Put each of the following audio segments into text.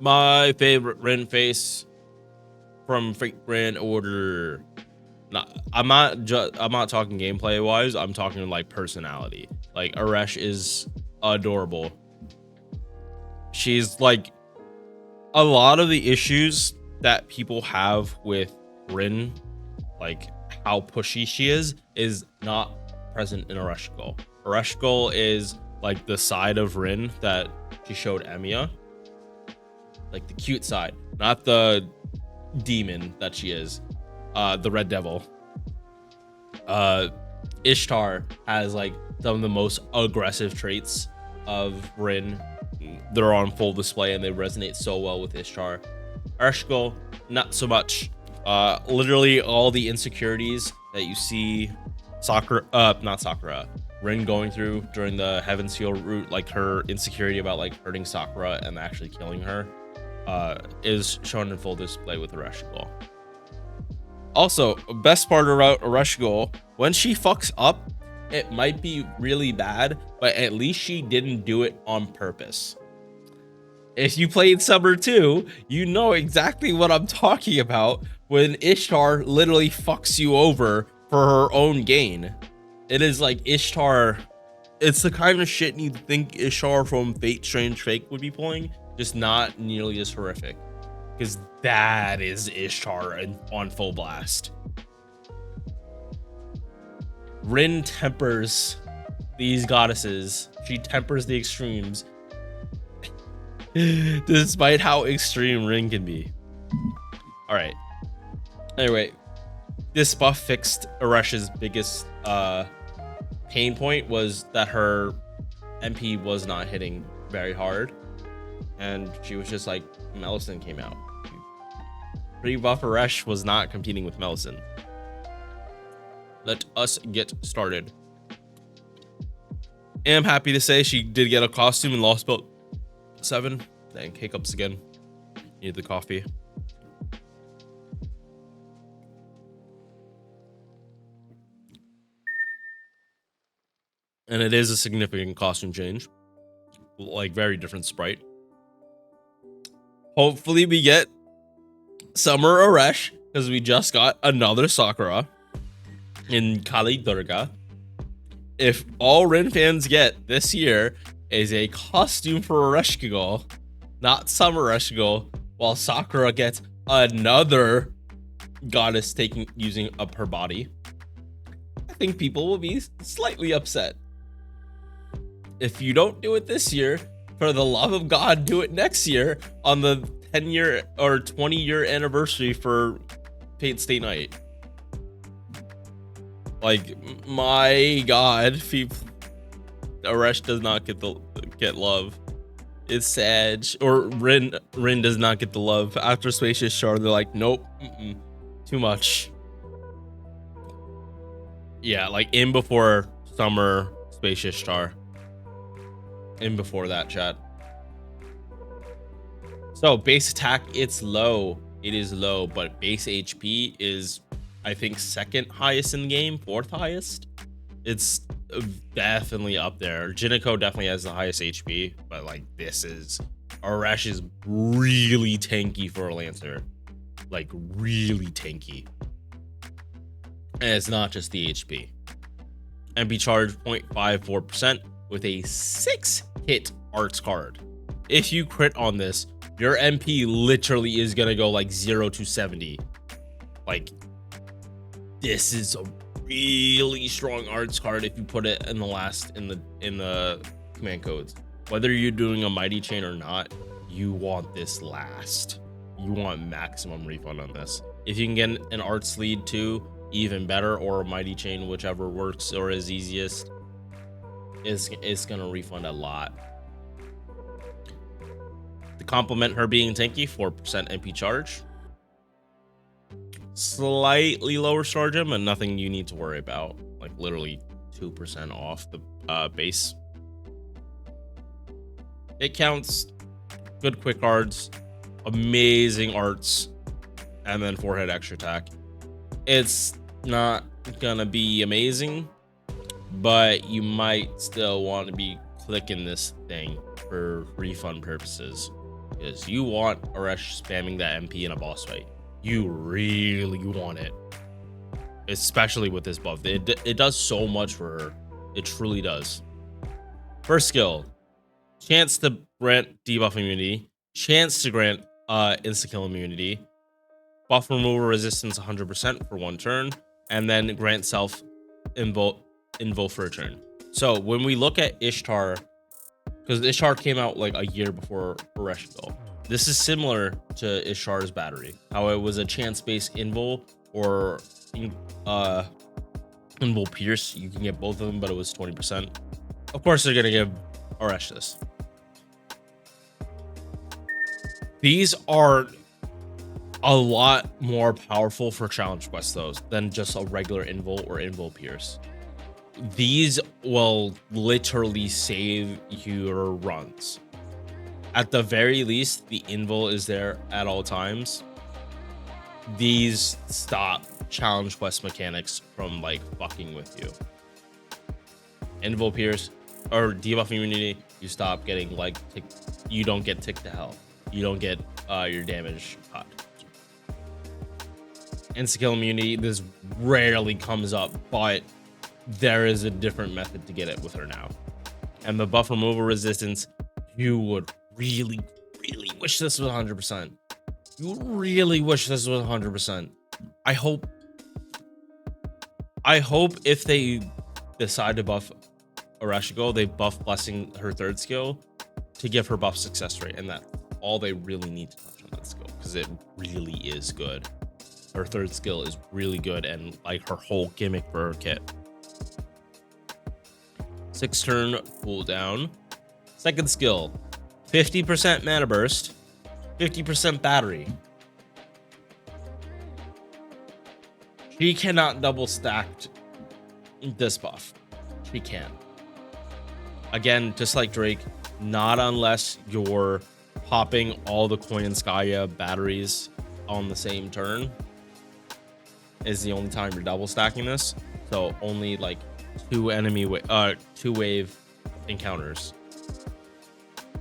My favorite Ren face from Fate Grand Order. I'm not talking gameplay wise. I'm talking like personality. Like Eresh is adorable. She's like a lot of the issues that people have with Rin, like how pushy she is not present in Ereshkigal. Ereshkigal is like the side of Rin that she showed Emiya, like the cute side, not the demon that she is, the Red Devil. Ishtar has like some of the most aggressive traits of Rin. They're on full display and they resonate so well with Ishtar. Ereshkigal, not so much. Literally all the insecurities that you see Rin going through during the Heaven's Heel route, like her insecurity about like hurting Sakura and actually killing her, is shown in full display with Ereshkigal. Also, best part about Ereshkigal, when she fucks up, it might be really bad, but at least she didn't do it on purpose. If you played Summer 2, you know exactly what I'm talking about when Ishtar literally fucks you over for her own gain. It is like Ishtar, it's the kind of shit you think Ishtar from Fate Strange Fake would be pulling, just not nearly as horrific. Because that is Ishtar on full blast. Rin tempers these goddesses. She tempers the extremes. Despite how extreme Rin can be. Alright. Anyway, this buff fixed Eresh's biggest pain point was that her MP was not hitting very hard. And she was just like, Melusine came out. Pre-buff Eresh was not competing with Melusine. Let us get started. Am happy to say she did get a costume in Lost Belt 7. Dang, hiccups again. Need the coffee. And it is a significant costume change. Like, very different sprite. Hopefully we get Summer Eresh, because we just got another Sakura in Kali Durga. If all Rin fans get this year is a costume for Ereshkigal, not Summer Ereshkigal, while Sakura gets another goddess using up her body, I think people will be slightly upset. If you don't do it this year, for the love of God, do it next year on the 10-year or 20-year anniversary for Fate Stay Night. Like, my God, Eresh does not get love. It's sad. Or Rin does not get the love. After Spacious Shard, they're like, nope, too much. Yeah, like in before Summer Spacious Star. In before that, chat. So base attack, it's low. It is low, but base HP is, I think, second highest in the game, fourth highest. It's definitely up there. Jinako definitely has the highest HP, but like Eresh is really tanky for a Lancer. Like really tanky. And it's not just the HP. MP charge 0.54% with a 6-hit arts card. If you crit on this, your MP literally is gonna go like 0 to 70. Like, this is a really strong arts card if you put it in the command codes. Whether you're doing a mighty chain or not, you want this last. You want maximum refund on this. If you can get an arts lead too, even better, or a mighty chain, whichever works or is easiest, it's gonna refund a lot. To complement her being tanky, 4% MP charge. Slightly lower star gem, but nothing you need to worry about. Like literally 2% off the base. It counts. Good quick cards. Amazing arts. And then 4-hit extra attack. It's not gonna be amazing, but you might still want to be clicking this thing for refund purposes. Because you want Eresh spamming that MP in a boss fight. You really want it. Especially with this buff. It does so much for her. It truly does. First skill. Chance to grant debuff immunity. Chance to grant insta-kill immunity. Buff removal resistance 100% for 1 turn. And then grant self invul for a turn. So when we look at Ishtar, because Ishtar came out like a year before Ereshkigal, this is similar to Ishtar's battery. How it was a chance-based invul or Invul Pierce. You can get both of them, but it was 20%. Of course, they're gonna give Eresh this. These are a lot more powerful for challenge quests though than just a regular Invul or Invul Pierce. These will literally save your runs. At the very least, the Invul is there at all times. These stop challenge quest mechanics from like fucking with you. Invul Pierce or debuff immunity, you stop getting like you don't get ticked to hell. You don't get your damage cut. Insta-kill immunity, this rarely comes up, but there is a different method to get it with her now. And the buff removal resistance, you would really wish this was 100%. You really wish this was 100%. I hope if they decide to buff Ereshkigal, they buff blessing her 3rd skill to give her buff success rate, and that's all they really need to touch on that skill because it really is good. Her 3rd skill is really good, and like her whole gimmick for her kit. 6 turn cooldown. 2nd skill, 50% mana burst, 50% battery. She cannot double stack this buff. She can. Again, just like Drake, not unless you're popping all the Koyanskaya batteries on the same turn is the only time you're double stacking this. So only like 2 wave encounters.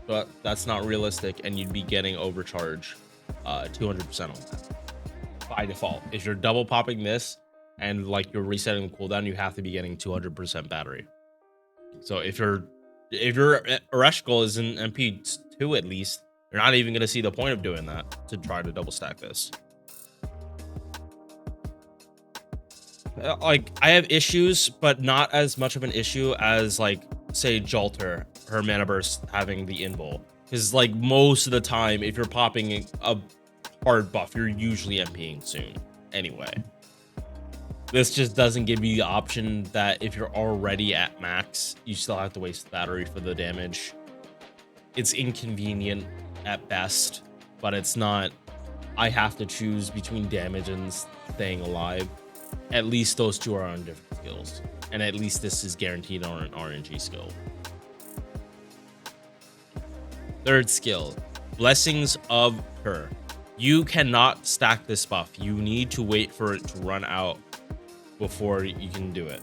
But that's not realistic, and you'd be getting overcharge 200% on that by default. If you're double popping this and like you're resetting the cooldown, you have to be getting 200% battery. So if your Ereshkigal is in MP2 at least, you're not even gonna see the point of doing that to try to double stack this. Like I have issues, but not as much of an issue as like say Jolter, her mana burst having the invul, because like most of the time if you're popping a hard buff, you're usually MPing soon anyway. This just doesn't give you the option that if you're already at max, you still have to waste battery for the damage. It's inconvenient at best, but it's not I have to choose between damage and staying alive. At least those two are on different skills, and at least this is guaranteed on an RNG skill. 3rd skill, Blessings of Her. You cannot stack this buff. You need to wait for it to run out before you can do it,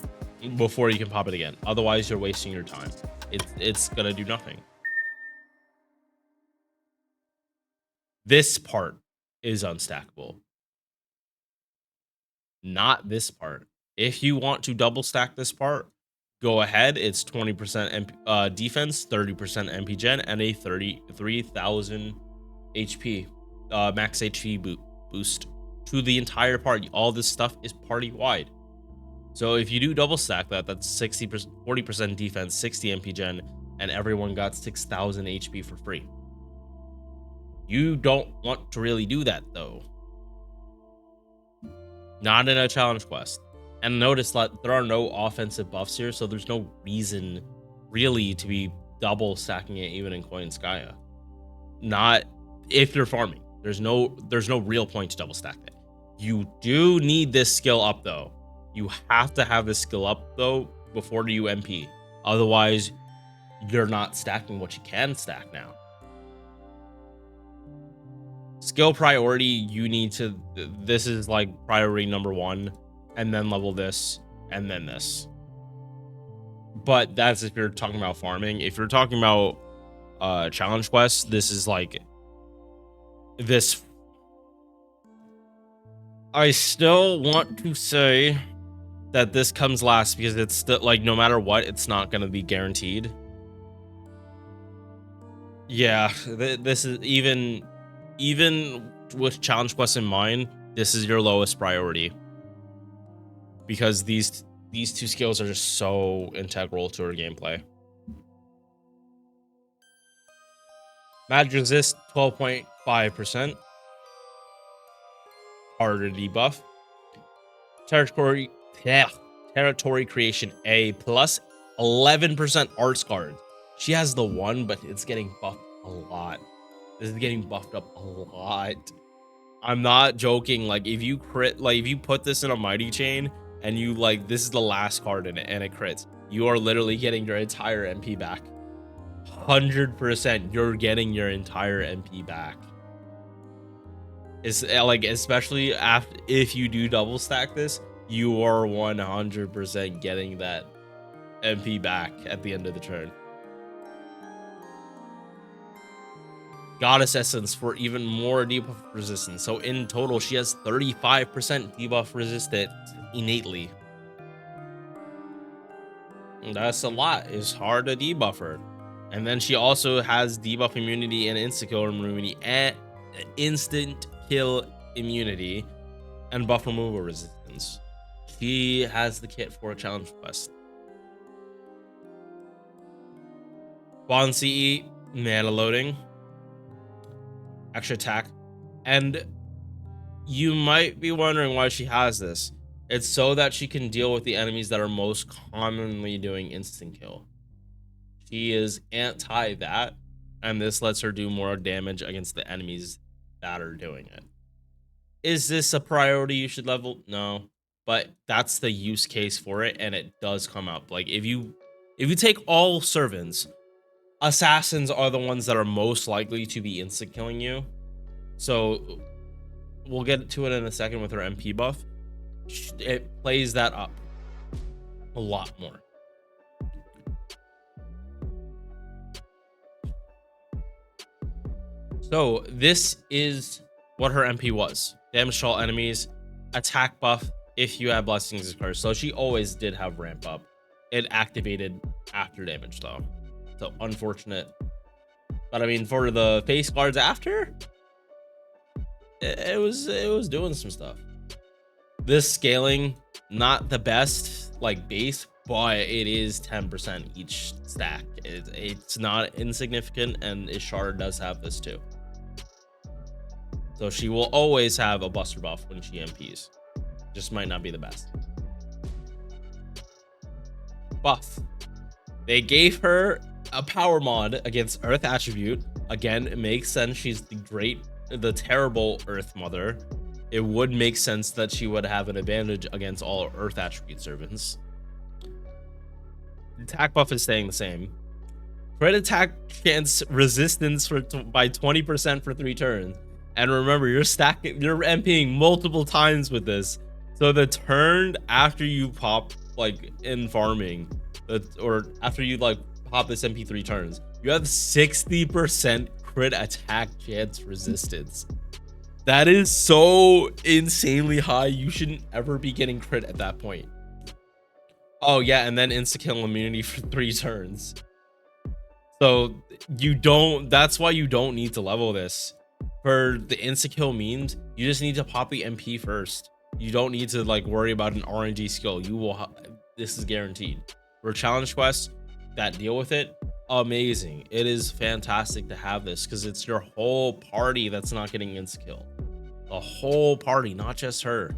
before you can pop it again. Otherwise, you're wasting your time. It's gonna do nothing. This part is unstackable. Not this part. If you want to double stack this part, go ahead. It's 20% defense, 30% MP gen, and a 33,000 HP max HP boost to the entire party. All this stuff is party wide. So if you do double stack that, that's 40% defense, 60 MP gen, and everyone got 6,000 HP for free. You don't want to really do that though. Not in a challenge quest. And notice that there are no offensive buffs here, so there's no reason really to be double stacking it even in Koyanskaya. Not if you're farming. There's no real point to double stack it. You do need this skill up though. You have to have this skill up though before you MP. Otherwise, you're not stacking what you can stack now. Skill priority, you need to, this is like priority number 1, and then level this, and then this. But that's if you're talking about farming. If you're talking about challenge quests, this is like this, I still want to say that this comes last because it's still like, no matter what, it's not going to be guaranteed. Yeah, this is even with challenge quests in mind, this is your lowest priority because these two skills are just so integral to her gameplay. Magic resist 12.5%. Harder debuff. Territory creation A plus 11% art scarred. She has the one, but it's getting buffed a lot. This is getting buffed up a lot. I'm not joking. Like, if you crit, like if you put this in a mighty chain and you like, this is the last card in it and it crits, you are literally getting your entire MP back. 100%, you're getting your entire MP back. It's like, especially after, if you do double stack this, you are 100% getting that MP back at the end of the turn. Goddess Essence for even more debuff resistance. So in total, she has 35% debuff resistance innately. And that's a lot. It's hard to debuff her. And then she also has debuff immunity and instant kill immunity and instant kill immunity and buff removal resistance. She has the kit for a challenge quest. Bond CE, mana loading, extra attack, and you might be wondering why she has this. It's so that she can deal with the enemies that are most commonly doing instant kill. She is anti that, and this lets her do more damage against the enemies that are doing it. Is this a priority you should level? No, but that's the use case for it, and it does come up. Like, if you take all servants, assassins are the ones that are most likely to be instant killing you. So we'll get to it in a second with her MP buff. It plays that up a lot more. So this is what her MP was. Damage to all enemies, attack buff if you have blessings as cards. So she always did have ramp up. It activated after damage though. So unfortunate. But I mean, for the face cards after, it was doing some stuff. This scaling, not the best like base, but it is 10% each stack. It's not insignificant, and Ishara does have this too. So she will always have a buster buff when she MPs. Just might not be the best. Buff. They gave her a power mod against Earth attribute. Again, it makes sense. She's the terrible Earth Mother. It would make sense that she would have an advantage against all Earth attribute servants. Attack buff is staying the same. Crit attack chance resistance by 20% for 3 turns. And remember, you're MPing multiple times with this. So the turn after you pop, like in farming, or after you like pop this MP 3 turns, you have 60% crit attack chance resistance. That is so insanely high. You shouldn't ever be getting crit at that point. Oh yeah, and then insta kill immunity for 3 turns. So that's why you don't need to level this. For the insta kill means, you just need to pop the MP first. You don't need to like worry about an RNG skill. This is guaranteed. For challenge quests that deal with it, amazing. It is fantastic to have this because it's your whole party that's not getting insta kill. The whole party, not just her.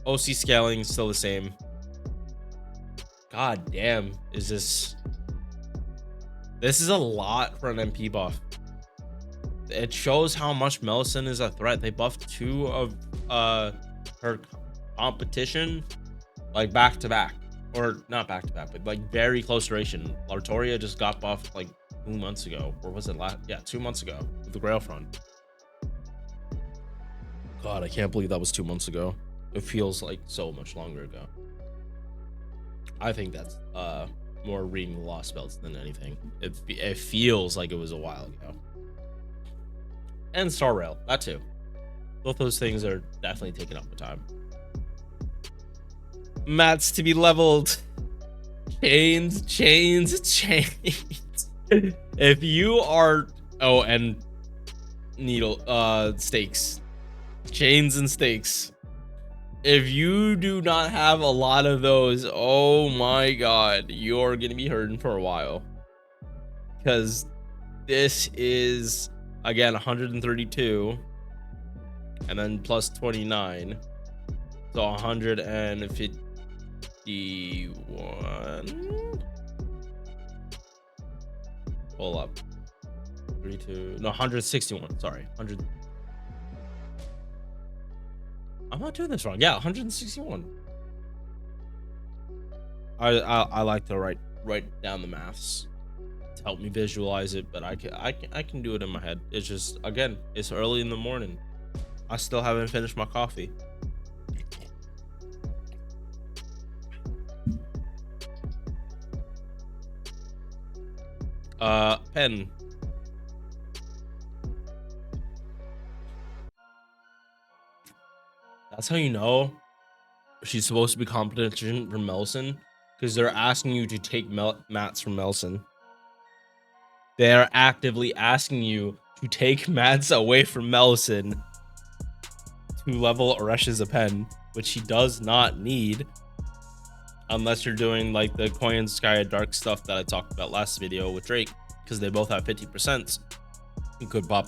OC scaling still the same. God damn, this is a lot for an MP buff. It shows how much Melusine is a threat. They buffed 2 of her competition like back to back, or not back to back, but like very close duration. Lartoria just got buffed like 2 months ago, or was it last? Yeah, 2 months ago with the Grail Front. God, I can't believe that was 2 months ago. It feels like so much longer ago. I think that's more reading the lost spells than anything. It feels like it was a while ago. And Star Rail, that too. Both those things are definitely taking up the time. Mats to be leveled. Chains. If you are, oh, and needle, stakes, chains and stakes. If you do not have a lot of those, oh my god, you're gonna be hurting for a while. Because this is, again, 132 and then plus 29, so 151. Pull up 32, no, 161, sorry, 100. I'm not doing this wrong. Yeah, 161. I like to write down the maths to help me visualize it, but I can do it in my head. It's just, again, it's early in the morning. I still haven't finished my coffee. Pen. That's how you know she's supposed to be competition from Melusine, because they're asking you to take mats from Melusine. They're actively asking you to take mats away from Melusine to level Eresh as a pen, which he does not need, unless you're doing like the Coin Sky Dark stuff that I talked about last video with Drake, because they both have 50%. You could pop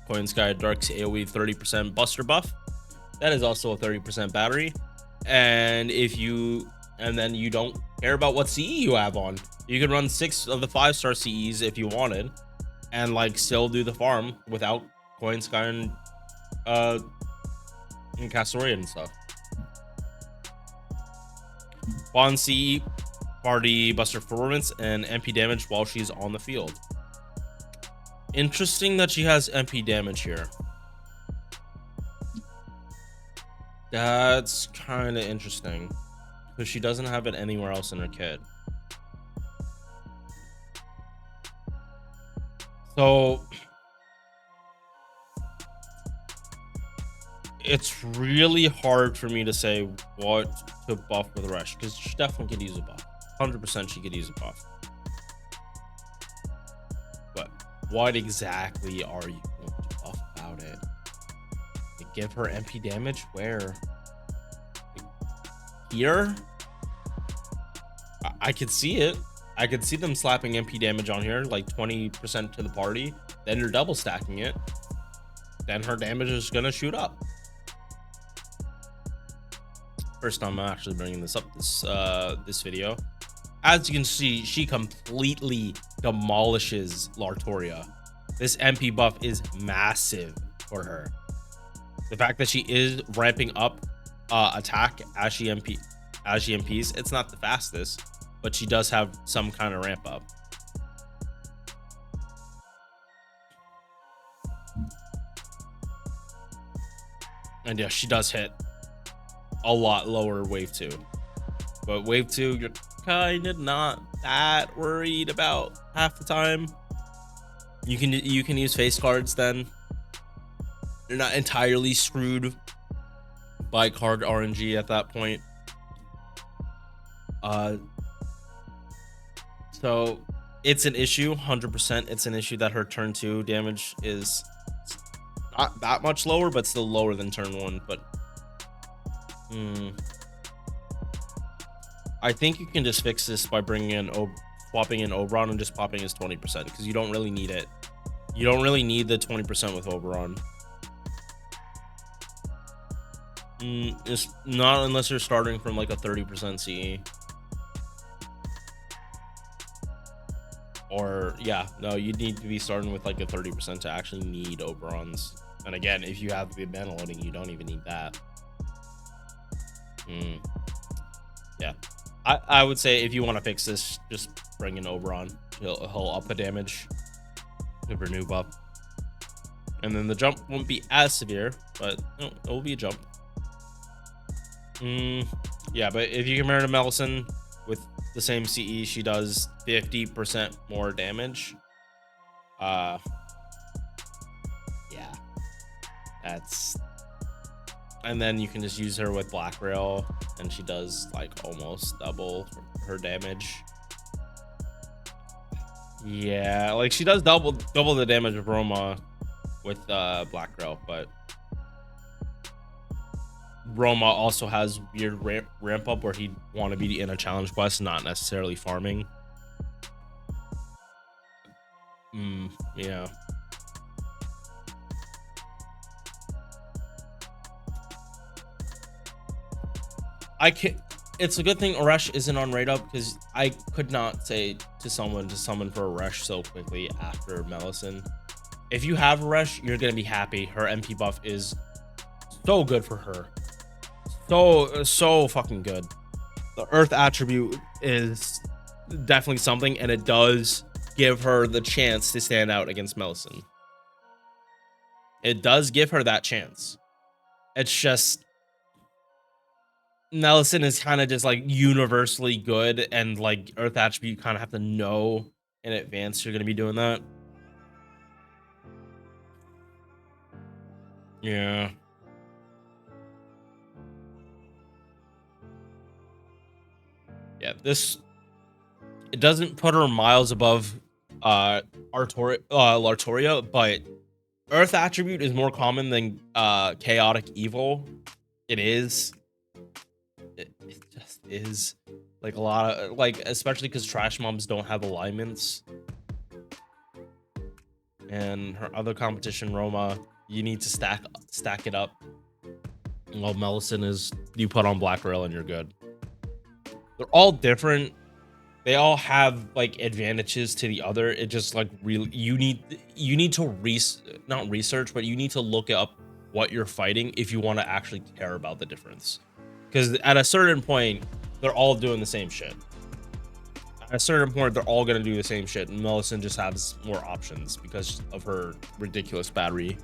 Coin Sky Dark's AoE 30% Buster buff. That is also a 30% battery. And then you don't care about what CE you have on. You could run 6 of the 5-star CEs if you wanted, and like still do the farm without Coin Sky and Castoria and stuff. Bond CE, party buster performance, and MP damage while she's on the field. Interesting that she has MP damage here. That's kind of interesting, because she doesn't have it anywhere else in her kit. So it's really hard for me to say what to buff with Eresh, because she definitely could use a buff. 100% she could use a buff. But what exactly are you going to buff about it? Give her MP damage where? Here? I could see it. I could see them slapping MP damage on here, like 20% to the party. Then you're double stacking it. Then her damage is gonna shoot up. First time I'm actually bringing this up this video. As you can see, she completely demolishes Lartoria. This MP buff is massive for her. The fact that she is ramping up attack as she MPs, it's not the fastest, but she does have some kind of ramp up. And yeah, she does hit a lot lower wave 2, but wave 2 you're kind of not that worried about half the time. You can use face cards then. You're not entirely screwed by card RNG at that point. So it's an issue, 100%. It's an issue that her turn 2 damage is not that much lower, but still lower than turn 1. But I think you can just fix this by bringing in swapping in Oberon and just popping his 20%, because you don't really need it. You don't really need the 20% with Oberon. It's not unless you're starting from like a 30% CE. Or yeah, no, you need to be starting with like a 30% to actually need Oberons. And again, if you have the mana loading, you don't even need that. Yeah, I would say if you want to fix this, just bring in Oberon. He'll up the damage with her new buff, and then the jump won't be as severe, but it will be a jump. Yeah, but if you compare to Melusine with the same CE, she does 50% more damage. Yeah, That's, and then you can just use her with Black Rail, and she does like almost double her damage. Yeah, like she does double the damage of Roma with Black Rail, but Roma also has weird ramp up where he'd want to be in a challenge quest, not necessarily farming. Yeah. It's a good thing Eresh isn't on raid up, because I could not say to someone to summon for Eresh so quickly after Melusine. If you have Eresh, you're gonna be happy. Her MP buff is so good for her. So fucking good. The Earth attribute is definitely something, and it does give her the chance to stand out against Melusine. It does give her that chance. It's just Melusine is kind of just like universally good, and like Earth attribute, you kind of have to know in advance you're gonna be doing that. Yeah. Yeah, it doesn't put her miles above Lartoria, but Earth attribute is more common than chaotic evil. It is. It just is. Like a lot of, like, especially because trash mobs don't have alignments. And her other competition, Roma, you need to stack it up. While Melusine is, you put on Black Rail and you're good. They're all different. They all have like advantages to the other. It just like really, you need to not research, but you need to look up what you're fighting if you want to actually care about the difference. Because at a certain point, they're all doing the same shit. At a certain point, they're all gonna do the same shit, and Melusine just has more options because of her ridiculous batteries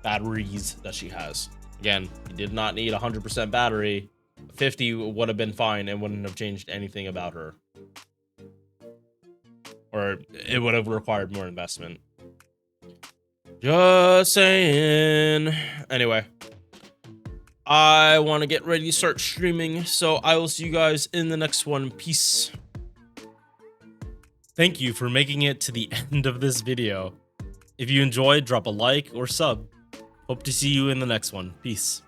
that she has. Again, you did not need 100% battery. 50 would have been fine and wouldn't have changed anything about her. Or it would have required more investment. Just saying. Anyway, I want to get ready to start streaming, so I will see you guys in the next one. Peace. Thank you for making it to the end of this video. If you enjoyed, drop a like or sub. Hope to see you in the next one. Peace.